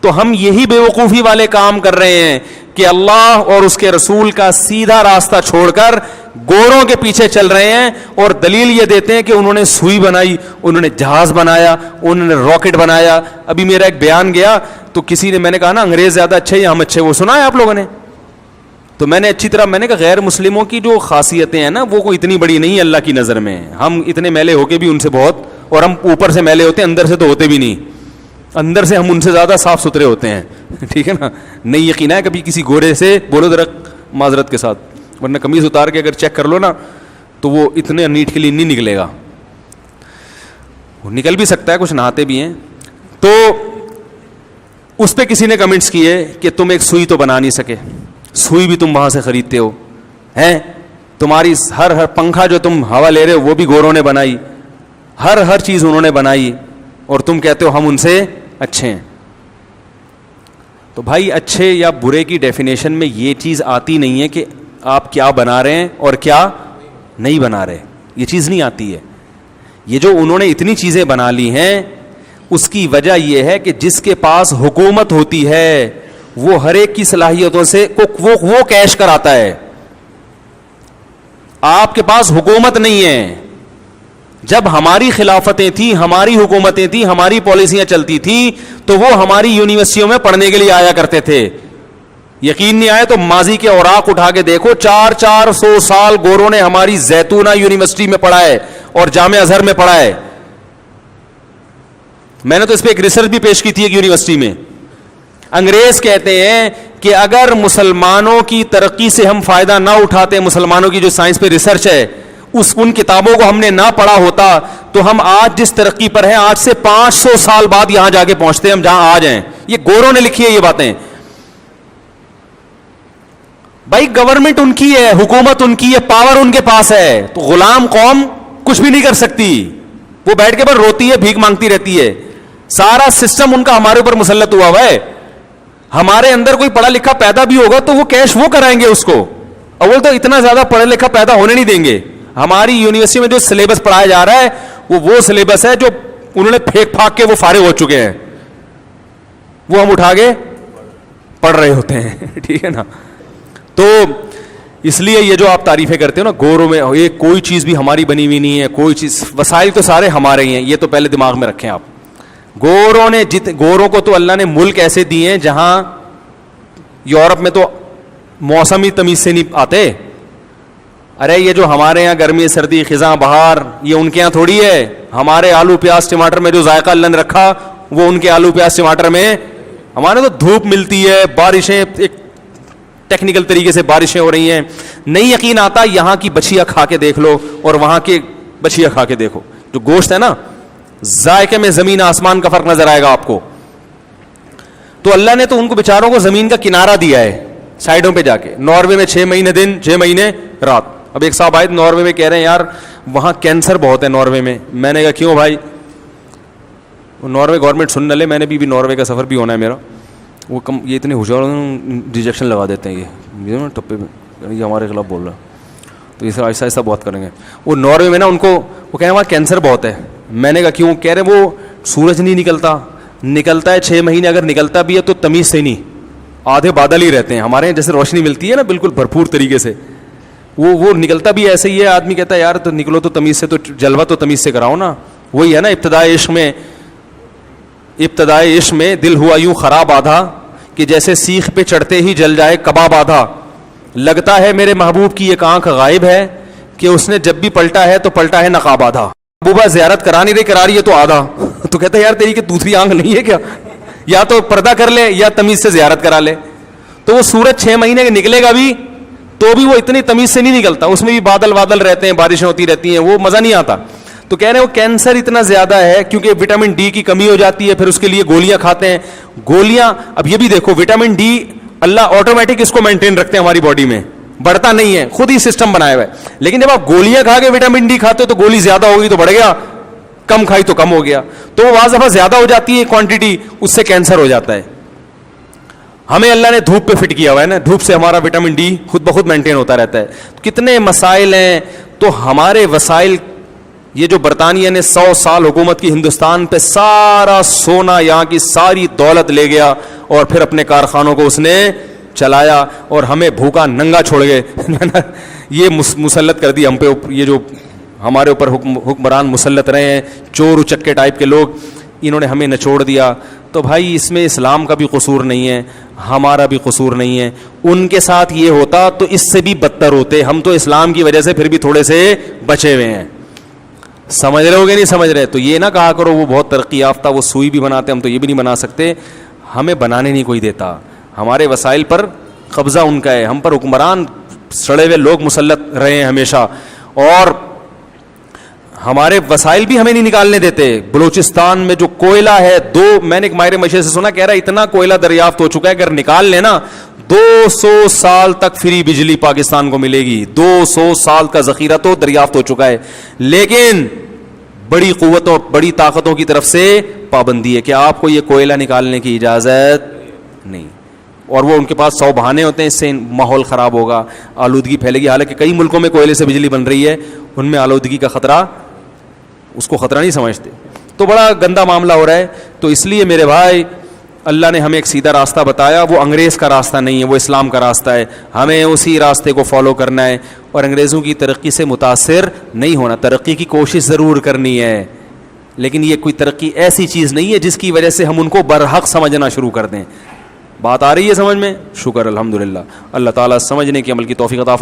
تو ہم یہی بیوقوفی والے کام کر رہے ہیں کہ اللہ اور اس کے رسول کا سیدھا راستہ چھوڑ کر گوروں کے پیچھے چل رہے ہیں, اور دلیل یہ دیتے ہیں کہ انہوں نے سوئی بنائی, انہوں نے جہاز بنایا, انہوں نے راکٹ بنایا. ابھی میرا ایک بیان گیا تو کسی نے, میں نے کہا نا انگریز زیادہ اچھے یا ہم اچھے, وہ سنا ہے آپ لوگوں نے؟ تو میں نے اچھی طرح, میں نے کہا غیر مسلموں کی جو خاصیتیں ہیں نا وہ کوئی اتنی بڑی نہیں ہے اللہ کی نظر میں. ہم اتنے میلے ہو کے بھی ان سے بہت, اور ہم اوپر سے میلے ہوتے ہیں, اندر سے تو ہوتے بھی نہیں, اندر سے ہم ان سے زیادہ صاف ستھرے ہوتے ہیں. ٹھیک ہے نا؟ نہیں یقین ہے کبھی کسی گورے سے بولو ذرا معذرت کے ساتھ, ورنہ قمیض اتار کے اگر چیک کر لو نا تو وہ اتنے نیٹ کے لیے نہیں نکلے گا. وہ نکل بھی سکتا ہے, کچھ نہاتے بھی ہیں. تو اس پہ کسی نے کمنٹس کیے کہ تم ایک سوئی تو بنا نہیں سکے, سوئی بھی تم وہاں سے خریدتے ہو ہیں, تمہاری ہر پنکھا جو تم ہوا لے رہے ہو وہ بھی گوروں نے بنائی, ہر چیز انہوں نے بنائی, اور تم کہتے ہو ہم ان سے اچھے ہیں. تو بھائی اچھے یا برے کی ڈیفینیشن میں یہ چیز آتی نہیں ہے کہ آپ کیا بنا رہے ہیں اور کیا نہیں بنا رہے, یہ چیز نہیں آتی ہے. یہ جو انہوں نے اتنی چیزیں بنا لی ہیں اس کی وجہ یہ ہے کہ جس کے پاس حکومت ہوتی ہے وہ ہر ایک کی صلاحیتوں سے وہ کیش کراتا ہے. آپ کے پاس حکومت نہیں ہے. جب ہماری خلافتیں تھیں, ہماری حکومتیں تھیں, ہماری پالیسیاں چلتی تھیں تو وہ ہماری یونیورسٹیوں میں پڑھنے کے لیے آیا کرتے تھے. یقین نہیں آئے تو ماضی کے اوراق اٹھا کے دیکھو, 400 سال گوروں نے ہماری زیتونہ یونیورسٹی میں پڑھا ہے اور جامعہ ازہر میں پڑھا ہے. میں نے تو اس پہ ایک ریسرچ بھی پیش کی تھی ایک یونیورسٹی میں. انگریز کہتے ہیں کہ اگر مسلمانوں کی ترقی سے ہم فائدہ نہ اٹھاتے, مسلمانوں کی جو سائنس پہ ریسرچ ہے ان کتابوں کو ہم نے نہ پڑھا ہوتا تو ہم آج جس ترقی پر ہیں آج سے 500 سال بعد یہاں جا کے پہنچتے ہیں ہم جہاں آج ہیں. یہ گوروں نے لکھی ہے یہ باتیں. بھائی گورنمنٹ ان کی ہے, حکومت ان کی ہے, پاور ان کے پاس ہے, تو غلام قوم کچھ بھی نہیں کر سکتی. وہ بیٹھ کے پر روتی ہے, بھیک مانگتی رہتی ہے. سارا سسٹم ان کا ہمارے اوپر مسلط ہوا ہوا ہے. ہمارے اندر کوئی پڑھا لکھا پیدا بھی ہوگا تو وہ کیش وہ کرائیں گے اس کو. اول تو اتنا زیادہ پڑھا لکھا پیدا ہونے نہیں دیں گے. ہماری یونیورسٹی میں جو سلیبس پڑھایا جا رہا ہے وہ سلیبس ہے جو انہوں نے پھینک پھاک کے وہ فارغ ہو چکے ہیں, وہ ہم اٹھا کے پڑھ رہے ہوتے ہیں. ٹھیک ہے نا؟ تو اس لیے یہ جو آپ تعریفیں کرتے ہو نا گوروں میں, یہ کوئی چیز بھی ہماری بنی ہوئی نہیں ہے, کوئی چیز, وسائل تو سارے ہمارے ہی ہیں. یہ تو پہلے دماغ میں رکھیں آپ. گوروں نے گوروں کو تو اللہ نے ملک ایسے دیے ہیں جہاں یورپ میں تو موسمی تمیز سے نہیں آتے. ارے یہ جو ہمارے یہاں گرمی سردی خزاں بہار یہ ان کے یہاں تھوڑی ہے. ہمارے آلو پیاز ٹماٹر میں جو ذائقہ اللہ نے رکھا وہ ان کے آلو پیاز ٹماٹر میں. ہمارے تو دھوپ ملتی ہے, بارشیں, ایک ٹیکنیکل طریقے سے بارشیں ہو رہی ہیں. نہیں یقین آتا یہاں کی بچیا کھا کے دیکھ لو اور وہاں کے بچیا کھا کے دیکھو. جو گوشت ہے نا ذائقے میں زمین آسمان کا فرق نظر آئے گا آپ کو. تو اللہ نے تو ان کو بیچاروں کو زمین کا کنارہ دیا ہے سائڈوں پہ جا کے. ناروے میں 6 مہینے دن 6 مہینے رات. اب ایک صاحب آئے ناروے میں کہہ رہے ہیں یار وہاں کینسر بہت ہے ناروے میں. میں نے کہا کیوں بھائی؟ ناروے گورنمنٹ سن نہ لے, میں نے بھی ناروے کا سفر بھی ہونا ہے میرا. وہ یہ اتنے ہوشیار ڈیجیکشن لگا دیتے ہیں یہ ٹپے میں, یہ ہمارے خلاف بول رہا ہے تو یہ آہستہ آہستہ بہت کریں گے. وہ ناروے میں نا ان کو وہ کہہ رہے ہیں وہاں کینسر بہت ہے. میں نے کہا کیوں؟ کہہ رہے وہ سورج نہیں نکلتا ہے 6 مہینے, اگر نکلتا بھی ہے تو تمیز سے نہیں, آدھے بادل ہی رہتے ہیں. ہمارے یہاں جیسے روشنی ملتی ہے نا بالکل بھرپور طریقے سے, وہ نکلتا بھی ایسے ہی ہے. آدمی کہتا ہے یار تو نکلو تو تمیز سے, تو جلوہ تو تمیز سے کراؤ نا. وہی ہے نا ابتدائے عشق میں دل ہوا یوں خراب آدھا کہ جیسے سیخ پہ چڑھتے ہی جل جائے کباب آدھا. لگتا ہے میرے محبوب کی ایک آنکھ غائب ہے کہ اس نے جب بھی پلٹا ہے تو پلٹا ہے نقاب آدھا. محبوبہ زیارت کرا نہیں رہی ہے تو آدھا. تو کہتا ہے یار تیری کہ دوسری آنکھ نہیں ہے کیا؟ یا تو پردہ کر لے یا تمیز سے زیارت کرا لے. تو وہ سورج 6 مہینے نکلے گا بھی تو بھی وہ اتنی تمیز سے نہیں نکلتا, اس میں بھی بادل رہتے ہیں, بارشیں ہوتی رہتی ہیں, وہ مزہ نہیں آتا. تو کہہ رہے ہیں وہ کینسر اتنا زیادہ ہے کیونکہ وٹامن ڈی کی کمی ہو جاتی ہے, پھر اس کے لیے گولیاں کھاتے ہیں. گولیاں, اب یہ بھی دیکھو وٹامن ڈی اللہ آٹومیٹک اس کو مینٹین رکھتے ہیں ہماری باڈی میں, بڑھتا نہیں ہے, خود ہی سسٹم بنایا ہوا ہے. لیکن جب آپ گولیاں کھا کے وٹامن ڈی کھاتے ہو تو گولی زیادہ ہوگی تو بڑھ گیا, کم کھائی تو کم ہو گیا. تو وہ بعض دفعہ زیادہ ہو جاتی ہے کوانٹٹی, اس سے کینسر ہو جاتا ہے. ہمیں اللہ نے دھوپ پہ فٹ کیا ہوا ہے نا, دھوپ سے ہمارا وٹامن ڈی خود بخود مینٹین ہوتا رہتا ہے. کتنے مسائل ہیں. تو ہمارے وسائل یہ جو برطانیہ نے 100 سال حکومت کی ہندوستان پہ، سارا سونا یہاں کی ساری دولت لے گیا اور پھر اپنے کارخانوں کو اس نے چلایا اور ہمیں بھوکا ننگا چھوڑ گئے. یہ مسلط کر دی ہم پہ، یہ جو ہمارے اوپر حکمران مسلط رہے ہیں، چور اچکے ٹائپ کے لوگ، انہوں نے ہمیں نچوڑ دیا. تو بھائی اس میں اسلام کا بھی قصور نہیں ہے، ہمارا بھی قصور نہیں ہے. ان کے ساتھ یہ ہوتا تو اس سے بھی بدتر ہوتے. ہم تو اسلام کی وجہ سے پھر بھی تھوڑے سے بچے ہوئے ہیں. سمجھ رہے ہو گے نہیں سمجھ رہے؟ تو یہ نہ کہا کرو وہ بہت ترقی یافتہ، وہ سوئی بھی بناتے، ہم تو یہ بھی نہیں بنا سکتے. ہمیں بنانے نہیں کوئی دیتا، ہمارے وسائل پر قبضہ ان کا ہے. ہم پر حکمران سڑے ہوئے لوگ مسلط رہے ہیں ہمیشہ، اور ہمارے وسائل بھی ہمیں نہیں نکالنے دیتے. بلوچستان میں جو کوئلہ ہے، میں نے ایک ماہر معیشت سے سنا، کہہ رہا ہے اتنا کوئلہ دریافت ہو چکا ہے اگر نکال لینا 200 سال تک فری بجلی پاکستان کو ملے گی. 200 سال کا ذخیرہ تو دریافت ہو چکا ہے، لیکن بڑی قوتوں بڑی طاقتوں کی طرف سے پابندی ہے کہ آپ کو یہ کوئلہ نکالنے کی اجازت نہیں. اور وہ ان کے پاس 100 بہانے ہوتے ہیں، اس سے ماحول خراب ہوگا، آلودگی پھیلے گی. حالانکہ کئی ملکوں میں کوئلے سے بجلی بن رہی ہے، ان میں آلودگی کا خطرہ، اس کو خطرہ نہیں سمجھتے. تو بڑا گندا معاملہ ہو رہا ہے. تو اس لیے میرے بھائی، اللہ نے ہمیں ایک سیدھا راستہ بتایا، وہ انگریز کا راستہ نہیں ہے، وہ اسلام کا راستہ ہے. ہمیں اسی راستے کو فالو کرنا ہے اور انگریزوں کی ترقی سے متاثر نہیں ہونا. ترقی کی کوشش ضرور کرنی ہے، لیکن یہ کوئی ترقی ایسی چیز نہیں ہے جس کی وجہ سے ہم ان کو برحق سمجھنا شروع کر دیں. بات آ رہی ہے سمجھ میں؟ شکر الحمدللہ. اللہ تعالیٰ سمجھنے کی عمل کی توفیق عطا